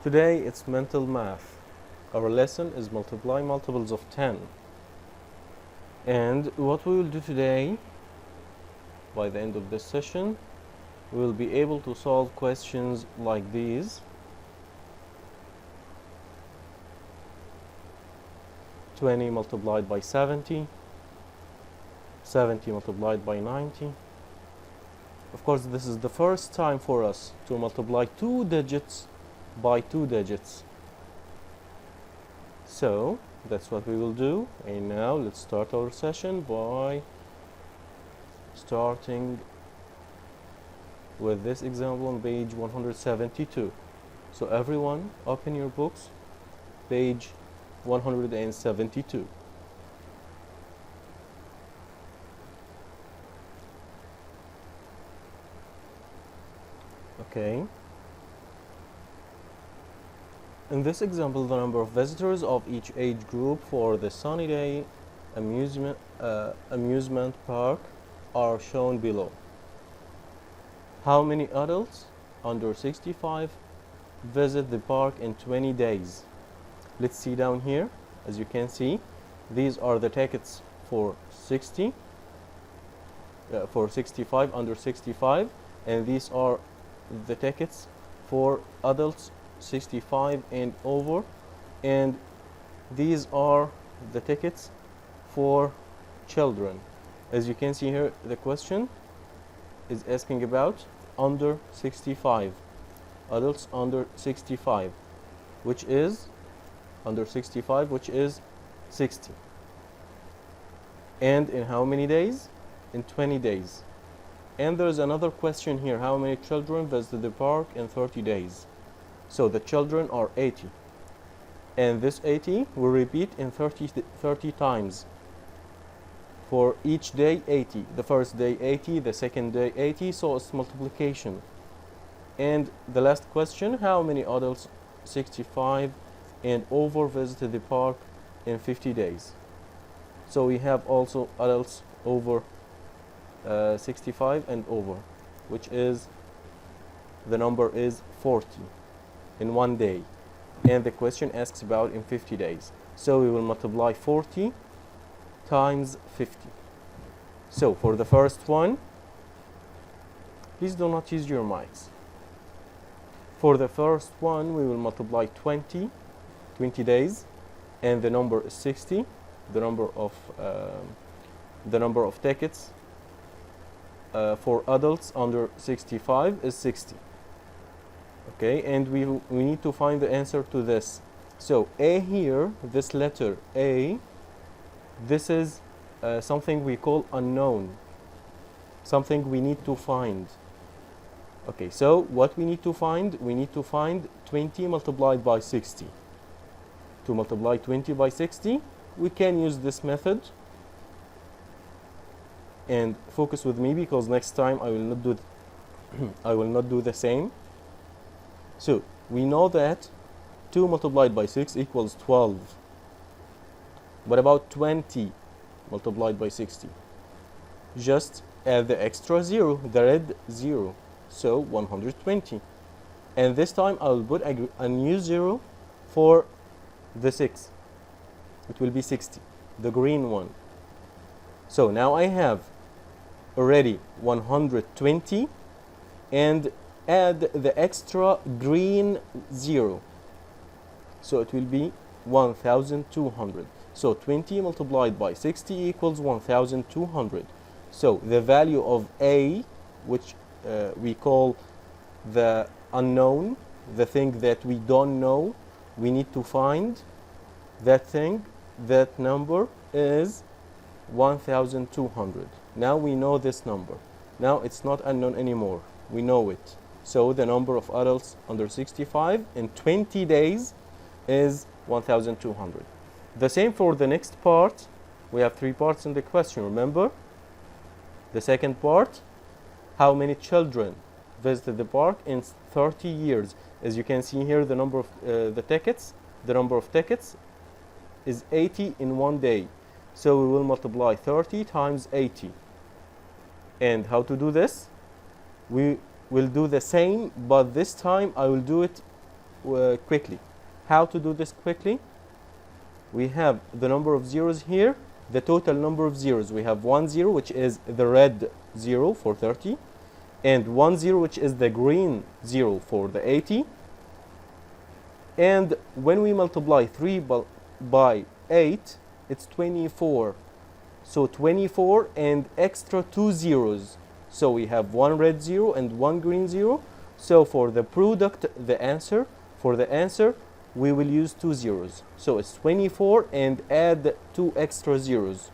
Today it's mental math. Our lesson is multiply multiples of 10. And what we will do today, by the end of this session, we will be able to solve questions like these. 20 multiplied by 70, 70 multiplied by 90. Of course, this is the first time for us to multiply two digits by two digits. So that's what we will do. And now let's start our session by starting with this example on page 172. So everyone, open your books, page 172. Okay. In this example, the number of visitors of each age group for the sunny day amusement park are shown below. How many adults under 65 visit the park in 20 days? Let's see down here. As you can see, these are the tickets for 65 under 65, and these are the tickets for adults 65 and over, and these are the tickets for children. As you can see here, the question is asking about under 65, adults under 65, which is under 65, which is 60. And in how many days? In 20 days. And there's another question here: how many children visit the park in 30 days? So the children are 80, and this 80 will repeat in 30 times. For each day 80, the first day 80, the second day 80, so it's multiplication. And the last question: how many adults 65 and over visited the park in 50 days? So we have also adults over 65 and over, which is, the number is 40 in one day, and the question asks about in 50 days. So we will multiply 40 times 50. So for the first one, please do not use your mics. For the first one, we will multiply 20 days, and the number is 60. The number of tickets for adults under 65 is 60. Okay, and we need to find the answer to this. So A here, this letter A, this is something we call unknown, something we need to find. Okay, so what we need to find? We need to find 20 multiplied by 60. To multiply 20 by 60, we can use this method. And focus with me, because next time I will not do the same. So we know that 2 multiplied by 6 equals 12. What about 20 multiplied by 60? Just add the extra 0, the red 0. So 120. And this time I will put a new 0 for the 6. It will be 60, the green one. So now I have already 120, and add the extra green 0. So it will be 1200. So 20 multiplied by 60 equals 1200. So the value of A, which we call the unknown, the thing that we don't know, we need to find that thing. That number is 1200. Now we know this number. Now it's not unknown anymore. We know it. So the number of adults under 65 in 20 days is 1200. The same for the next part. We have 3 parts in the question, remember? The second part: how many children visited the park in 30 years? As you can see here, the number of the number of tickets is 80 in one day. So we will multiply 30 times 80. And how to do this? We will do the same, but this time I will do it quickly. How to do this quickly? We have the number of zeros here, the total number of zeros. We have 1 0, which is the red 0 for 30, and 1 0, which is the green 0 for the 80. And when we multiply 3 by 8, it's 24. So 24 and extra 2 zeros. So we have 1 red 0 and 1 green 0. So for the product, for the answer, we will use 2 zeros. So it's 24 and add 2 extra zeros.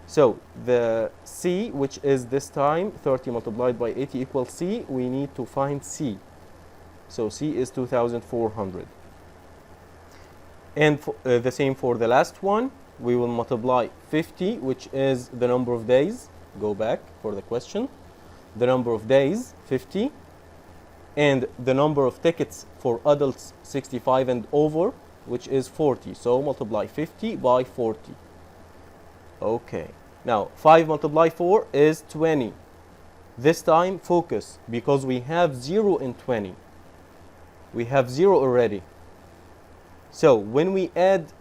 So the C, which is this time 30 multiplied by 80 equals C, we need to find C. So C is 2,400. And the same for the last one. We will multiply 50, which is the number of days. Go back for the question. The number of days, 50. And the number of tickets for adults 65 and over, which is 40. So multiply 50 by 40. Okay. Now 5 multiply 4 is 20. This time focus, because we have 0 in 20. We have 0 already. So when we add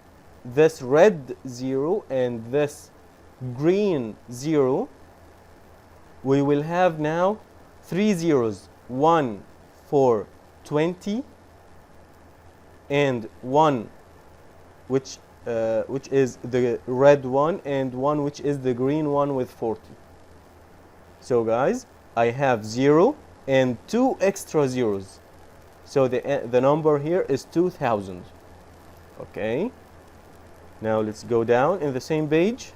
this red 0 and this green 0, we will have now 3 zeros. 1 for 20 and 1 which is the red one, and 1 which is the green one with 40. So guys, I have 0 and 2 extra zeros. So the number here is 2,000. Okay. Now let's go down in the same page,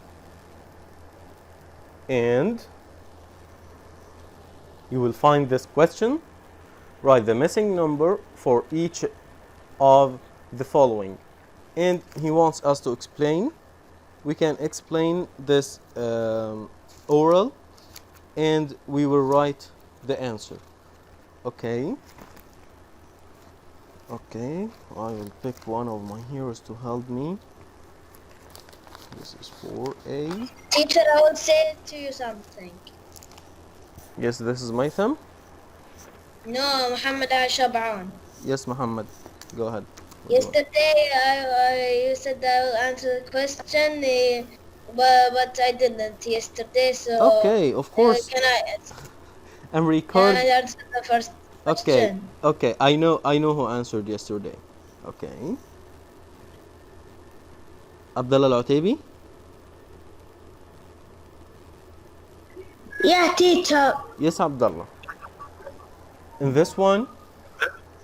and you will find this question. Write the missing number for each of the following. And he wants us to explain. We can explain this oral, and we will write the answer. Okay. Okay, I will pick one of my heroes to help me. This is 4A. Teacher, I will say to you something. Yes, this is my thumb. No, Muhammad Al-Shab'an. Yes, Muhammad. Go ahead. Yesterday, you said I will answer the question, but I didn't yesterday, so... Okay, of course. I'm recording. Can I answer the first question? Okay. I know who answered yesterday. Okay. Abdullah Al-Utaybi? Yeah, teacher. Yes, Abdullah. In this one,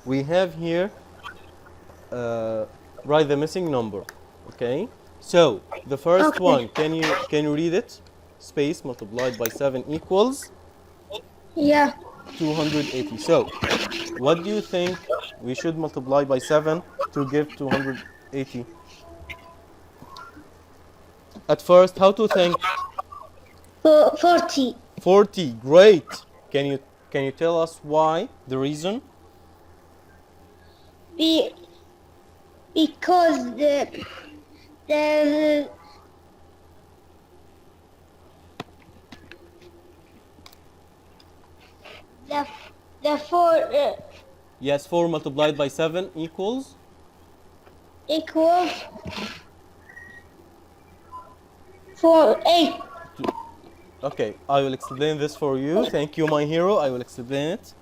we have here, write the missing number. Okay. So the first one, can you read it? Space multiplied by 7 equals? Yeah. 280. So what do you think we should multiply by 7 to give 280? At first, how to think? 40. 40. Great. Can you tell us why? The reason? Because the 4 Yes, 4 multiplied by 7 equals? equals 8. Okay, I will explain this for you. Thank you, my hero. I will explain it.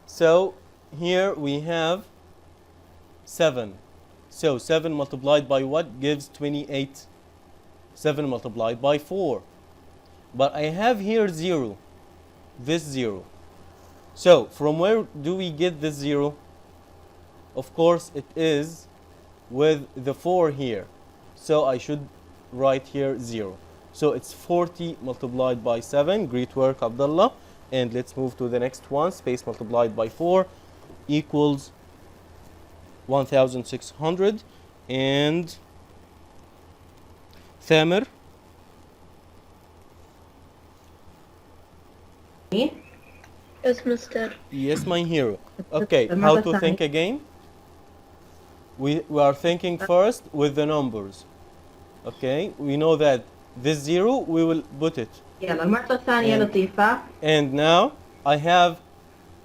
So here we have 7. So 7 multiplied by what gives 28? 7 multiplied by 4. But I have here 0. This 0. So from where do we get this 0? Of course it is with the 4 here. So I should write here 0. So it's 40 multiplied by 7. Great work, Abdullah. And let's move to the next one. Space multiplied by 4 equals 1,600. And Thamir? Yes, mister. Yes, my hero. Okay, how to think again? We are thinking first with the numbers. Okay, we know that this 0, we will put it. يلا المرة الثانية لطيفة. And now I have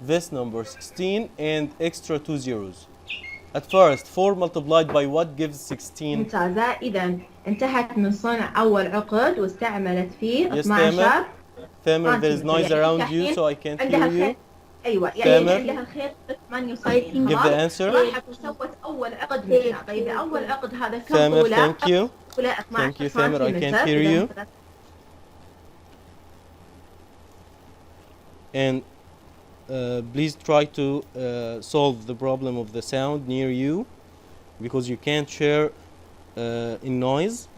this number 16 and extra 2 zeros. At first 4 multiplied by what gives 16? ممتازة. إذا انتهت من صنع أول عقد واستعملت فيه Yes, 12. Tamer, there is noise around you, so I can't hear you. أيوة يعني تامر. عندها الخيط 8 Give the answer. راحت وسوت أول عقد منها. طيب أول عقد هذا كم Tamer, طوله؟ thank you. طوله 12 Thank you, Tamer, I can't سنتيمتر. hear you. إذا And please try to solve the problem of the sound near you, because you can't share in noise.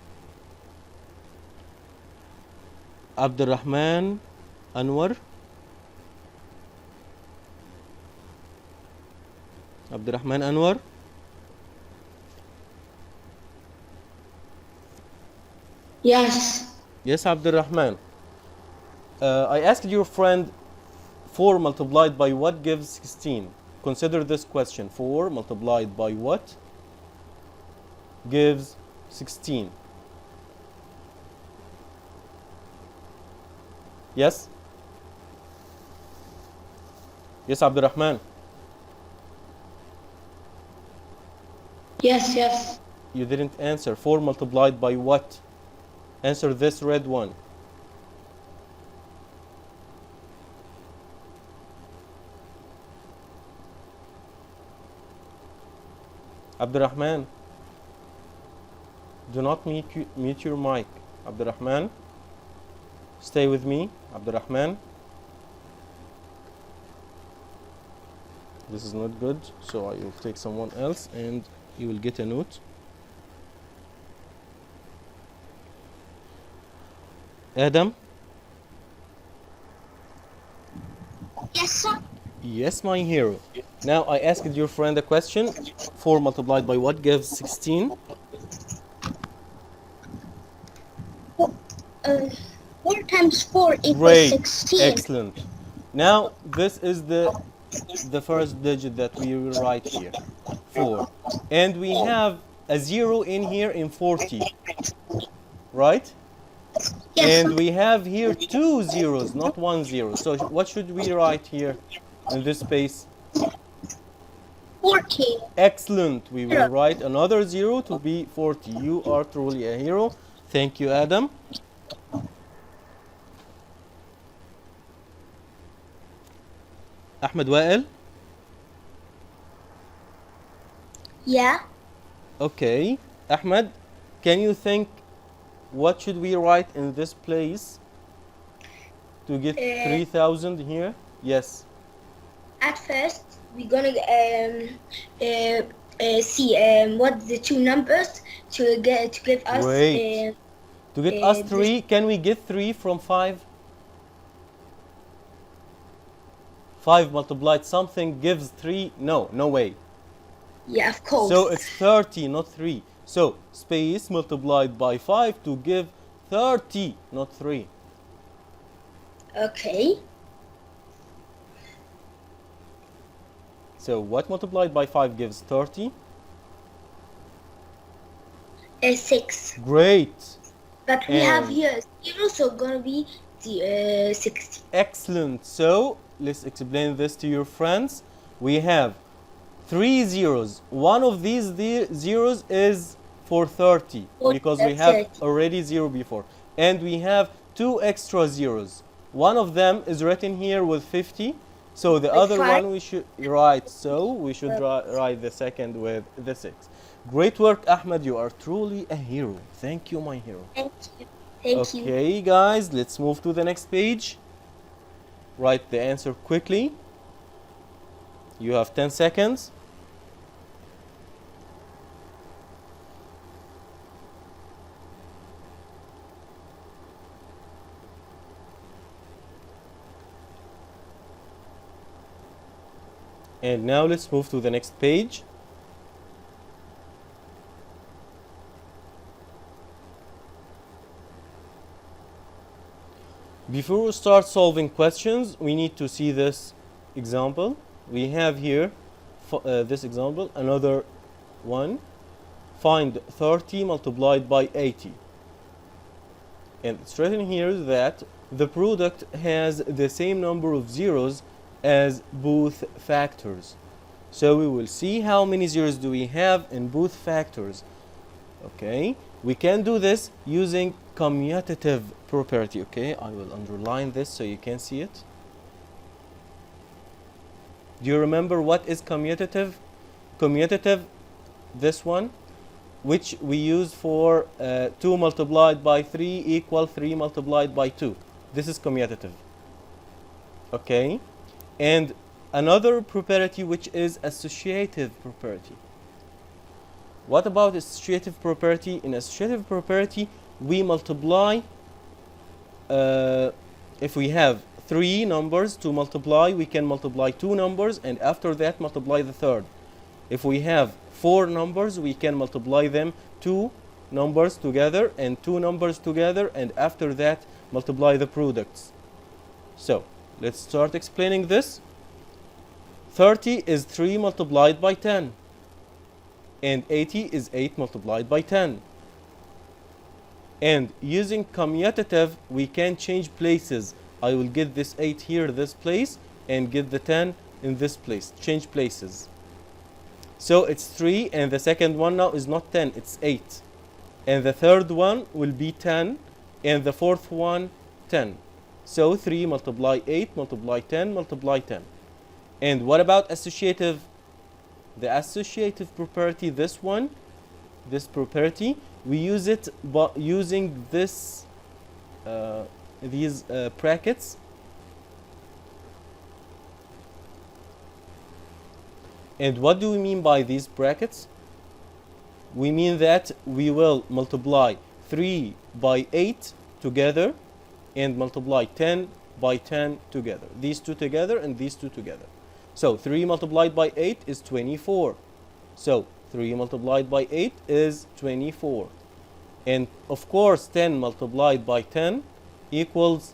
Abdurrahman Anwar. Abdurrahman Anwar. Yes. Yes, Abdurrahman. I asked your friend 4 multiplied by what gives 16. Consider this question. 4 multiplied by what gives 16? Yes? Yes, Abdurrahman. Yes, yes. You didn't answer. 4 multiplied by what? Answer this red one. Abdurrahman, do not mute your mic. Abdurrahman, stay with me. Abdurrahman, this is not good, so I will take someone else and you will get a note. Adam? Yes, sir. Yes, my hero. Now I asked your friend a question. 4 multiplied by what gives 16? 4 times 4 equals Great. 16. Excellent. Now this is the first digit that we will write here. 4. And we have a 0 in here in 40. Right? Yes, And sir. we have here 2 zeros, not 1 0. So what should we write here in this space? 40. Excellent. We will write another 0 to be 40. You are truly a hero. Thank you, Adam. Ahmed Wael. Yeah. Okay. Ahmed, can you think what should we write in this place to get 3,000 here? Yes. At first, we're gonna see what the two numbers to give us. Great. To get us 3, can we get 3 from 5? 5 multiplied something gives 3? No, no way. Yeah, of course. So it's 30, not 3. So space multiplied by 5 to give 30, not 3. Okay. So what multiplied by 5 gives 30? 6. Great. But we have And- here 0, so gonna be 60. Excellent. So let's explain this to your friends. We have 3 zeros. One of these zeros is for 30 For because we have 30. already 0 before. And we have 2 extra zeros. One of them is written here with 50. So the other five. one we should write. So we should write the second with the 6. Great work, Ahmed. You are truly a hero. Thank you, my hero. Thank you. Thank you. Okay, guys, let's move to the next page. Write the answer quickly. You have 10 seconds. And now let's move to the next page. Before we start solving questions, we need to see this example. We have here this example, another one. Find 30 multiplied by 80. And it's written here that the product has the same number of zeros as both factors. So we will see how many zeros do we have in both factors. Okay, we can do this using commutative property. Okay, I will underline this so you can see it. Do you remember what is commutative? Commutative, this one, which we use for 2 multiplied by 3 equal 3 multiplied by 2. This is commutative. Okay, and another property which is associative property. What about associative property? In associative property, we multiply, if we have 3 numbers to multiply, we can multiply 2 numbers, and after that multiply the third. If we have 4 numbers, we can multiply them 2 numbers together and 2 numbers together, and after that multiply the products. So let's start explaining this. 30 is 3 multiplied by 10, and 80 is 8 multiplied by 10. And using commutative, we can change places. I will get this 8 here, this place, and get the 10 in this place. Change places. So it's 3, and the second one now is not 10, it's 8. And the third one will be 10, and the fourth one 10. So 3 multiply 8 multiply 10 multiply 10. And what about associative? The associative property, this one, this property, we use it by using this, these brackets. And what do we mean by these brackets? We mean that we will multiply 3 by 8 together and multiply 10 by 10 together. These two together and these two together. So 3 multiplied by 8 is 24. So 3 multiplied by 8 is 24. And of course 10 multiplied by 10 equals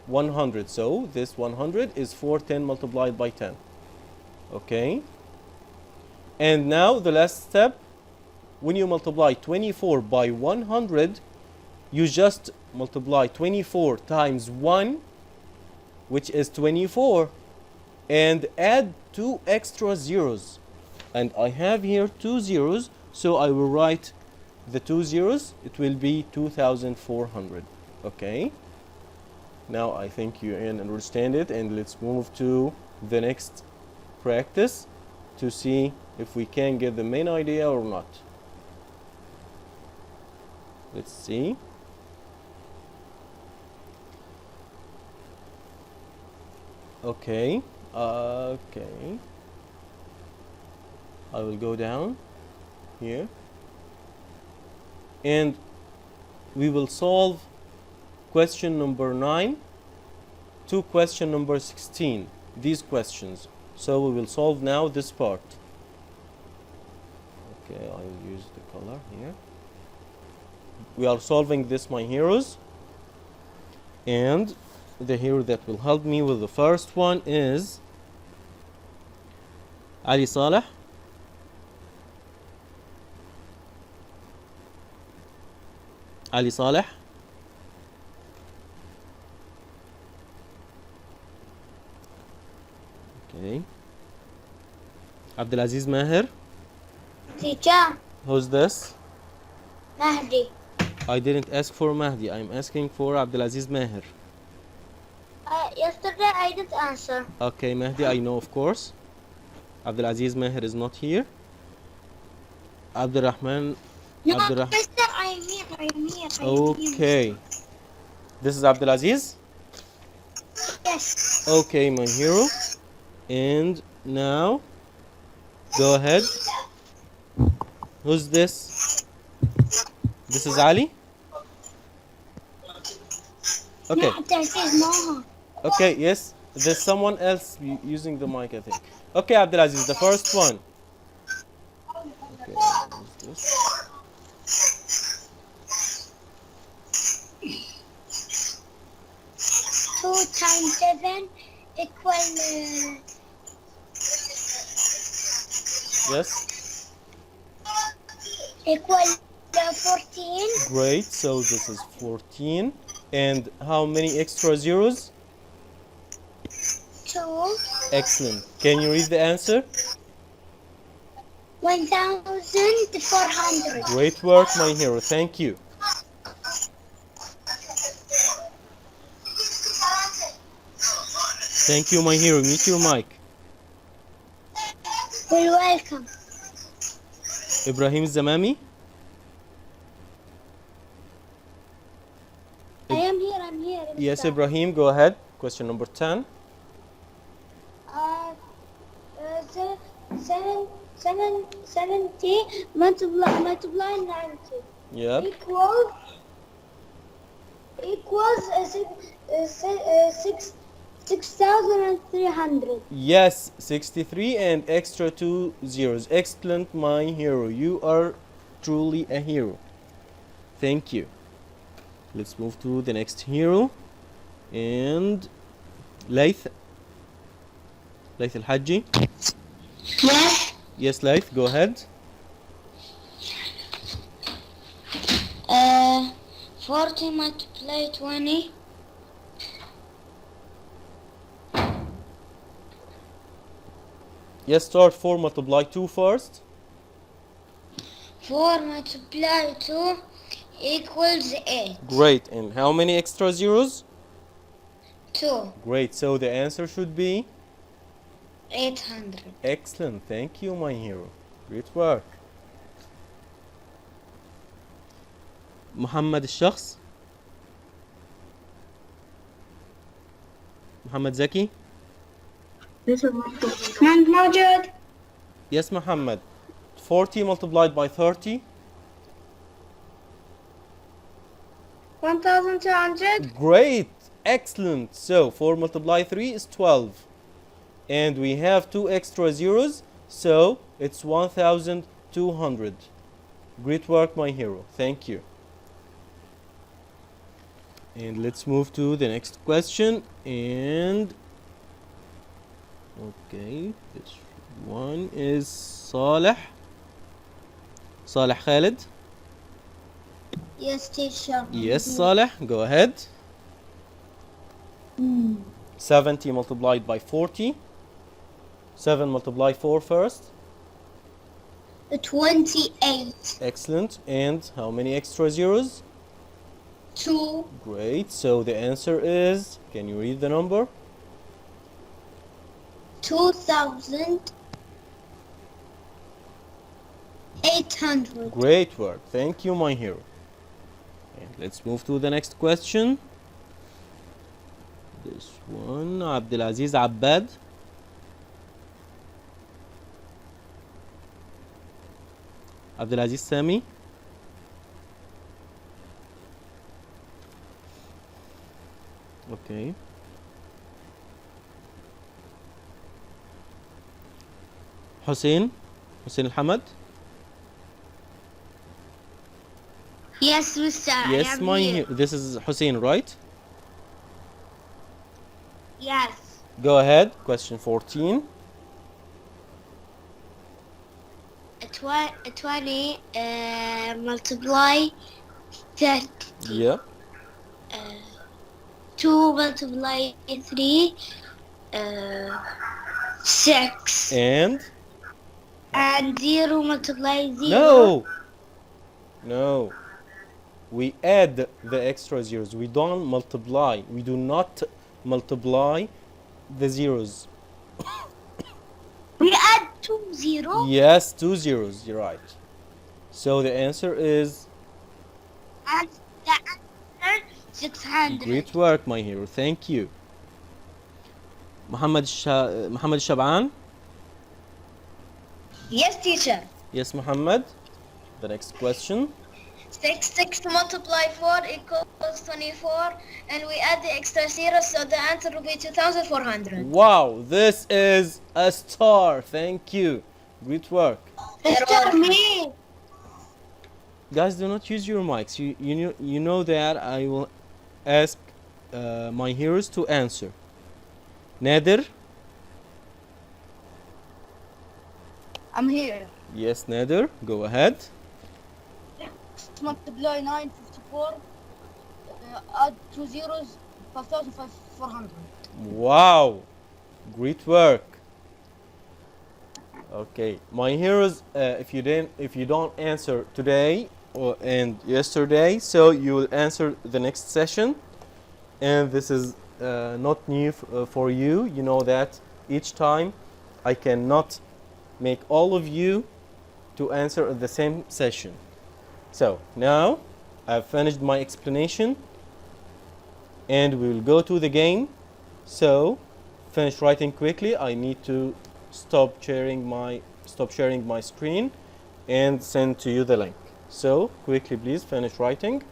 100. So this 100 is 410 multiplied by 10. Okay. And now the last step, when you multiply 24 by 100, you just multiply 24 times 1, which is 24, and add 2 extra zeros. And I have here 2 zeros, so I will write the 2 zeros. It will be 2400. Okay. Now I think you can understand it, and let's move to the next practice to see if we can get the main idea or not. Let's see. Okay. Okay. I will go down here and we will solve question number 9 to question number 16, these questions. So we will solve now this part. Okay, I will use the color here. We are solving this, my heroes, and the hero that will help me with the first one is Ali Saleh. Ali Saleh. Okay. Abdulaziz Maher. Teacher, Who's this? Mahdi. I didn't ask for Mahdi. I'm asking for Abdulaziz Maher. Yesterday I didn't answer. Okay, Mahdi, I know, of course. Abdulaziz Maher is not here. Abdurrahman. No, Abdurrah- Mister, I'm here. I'm here. Okay. This is Abdulaziz? Yes. Okay, my hero. And now, go ahead. Who's this? This is Ali? Okay. No, this is Moha. Okay, yes. There's someone else using the mic, I think. Okay, Abdulaziz, the first one. Okay, who's this? 2 times 7 equal Yes. equal 14. Great. So this is 14. And how many extra zeros? 2. Excellent. Can you read the answer? 1,400. Great work, my hero. Thank you. Thank you, my hero. Mute your mic. You're welcome. Ibrahim Zamami. I'm here. Yes, Mister. Ibrahim, go ahead. Question number 10. Se- seven- 70 multiply 90 Yep. equals 6,300. Yes, 63 and extra 2 zeros. Excellent, my hero. You are truly a hero. Thank you. Let's move to the next hero. And Laith. Laith Al-Hajji. Yes. Yes, Laith, go ahead. 40 multiply 20. Yes, start 4 multiply 2 first. 4 multiply 2 equals 8. Great. And how many extra zeros? 2. Great. So the answer should be 800. excellent. Thank you, my hero. Great work. محمد الشخص. محمد زكي. موجود. Yes, Muhammad. 40 multiplied by 30. 1,200. Great. Excellent. So 4 multiplied 3 is 12. And we have 2 extra zeros. So it's 1,200. Great work, my hero. Thank you. And let's move to the next question. And okay, this one is Saleh. Saleh Khalid. Yes, teacher. Yes, Saleh, go ahead. 70 multiplied by 40. 7 multiply 4 first. 28. Excellent. And how many extra zeros? 2. Great. So the answer is, can you read the number? 2,800. Great work. Thank you, my hero. And let's move to the next question. This one, Abdulaziz Abbad. Abdulaziz Sami. Okay. Hussein Al-Hamad. Yes, Mister. Yes, I am my here. this is Hussein, right? Yes. Go ahead. Question 14. 20 multiply 30. Yep. 2 multiply 3 6. And 0 multiply 0. no. No. We add the extra zeros. We don't multiply. We do not multiply the zeros. We add 2 0. Yes, 2 zeros. You're right. So the answer is And the answer 600. great work, my hero. Thank you. Muhammad Shaban. Yes, teacher. Yes, Muhammad. The next question. 6 multiply 4 equals 24, and we add the extra zero, so the answer will be 2,400. Wow, this is a star. Thank you. Great work. Mr. Me. Guys, do not use your mics. You know that I will ask my heroes to answer. Nader. I'm here. Yes, Nader. Go ahead. Multiply 9, 54, add 2 zeros, 5,400. Wow. Great work. Okay, my heroes, if you don't answer today and yesterday, so you will answer the next session. And this is not new for you. You know that each time I cannot make all of you to answer at the same session. So now I've finished my explanation and we will go to the game. So finish writing quickly. I need to stop sharing my screen and send to you the link. So quickly please finish writing.